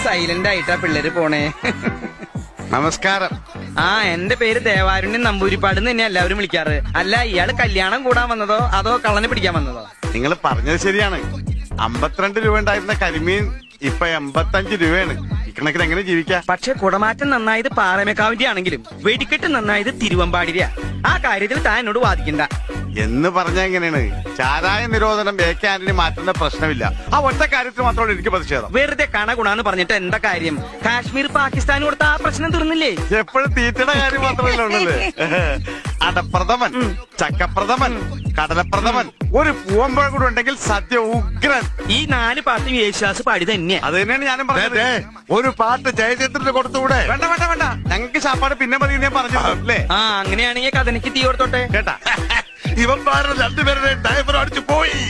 Silent ആയിട്ടാ പിള്ളേര് പോണേ. നമസ്കാരം. ആ, എന്റെ പേര് ദേവാരുണ്യൻ നമ്പൂരിപ്പാട് തന്നെ എല്ലാവരും വിളിക്കാറ്. അല്ല, ഇയാള് കല്യാണം കൂടാൻ വന്നതോ അതോ കള്ളനെ പിടിക്കാൻ വന്നതോ? നിങ്ങൾ പറഞ്ഞത് ശരിയാണ്. 52 രൂപ ഉണ്ടായിരുന്ന കരിമീൻ ഇപ്പൊ 85 രൂപയാണ്. ഇക്കണക്കിന് എങ്ങനെ ജീവിക്കാം? പക്ഷെ കുടമാറ്റം നന്നായത് പാറമേക്കാവിന്റെ ആണെങ്കിലും വെടിക്കെട്ട് നന്നായത് തിരുവമ്പാടിര. ആ കാര്യത്തിൽ താൻ എന്നോട് വാദിക്കണ്ട. എന്ന് പറഞ്ഞ എങ്ങനെയാണ്? ചാരായ നിരോധനം AK ആന്റണി മാറ്റുന്ന പ്രശ്നമില്ല. ആ ഒറ്റ കാര്യത്തിൽ മാത്രമാണ് എനിക്ക് പ്രതിഷേധം. വെറുതെ കണഗുണാന്ന് പറഞ്ഞിട്ട് എന്താ കാര്യം? കാശ്മീർ പാകിസ്ഥാൻ കൊടുത്ത ആ പ്രശ്നം തീർന്നില്ലേ? എപ്പോഴും തീറ്റയുടെ കാര്യം മാത്രമല്ല ഉള്ളത്. അടപ്രഥമൻ, ചക്കപ്രഥമൻ, കടലപ്രഥമൻ, ഒരു പൂവമ്പഴ കൂടെ ഉണ്ടെങ്കിൽ സദ്യ ഉഗ്രൻ. ഈ 4 പാട്ടും യേശുദാസ് പാടി തന്നെയാ. അത് തന്നെയാണ് ഞാനും പറഞ്ഞത്. ഒരു പാട്ട് ജയചന്ദ്രന് കൊടുത്തുകൂടെ? വേണ്ട വേണ്ട വേണ്ട, ഞങ്ങൾക്ക് ശാപ്പാട് പിന്നെ മതി ഞാൻ പറഞ്ഞു അല്ലേ? ആ, അങ്ങനെയാണെങ്കിൽ കഥനിക്ക് തീ കൊടുത്തോട്ടെ. കേട്ടാ, ഇവൻ പറഞ്ഞ 2 പേരുടെ ഡ്രൈവർ അടിച്ചു പോയി.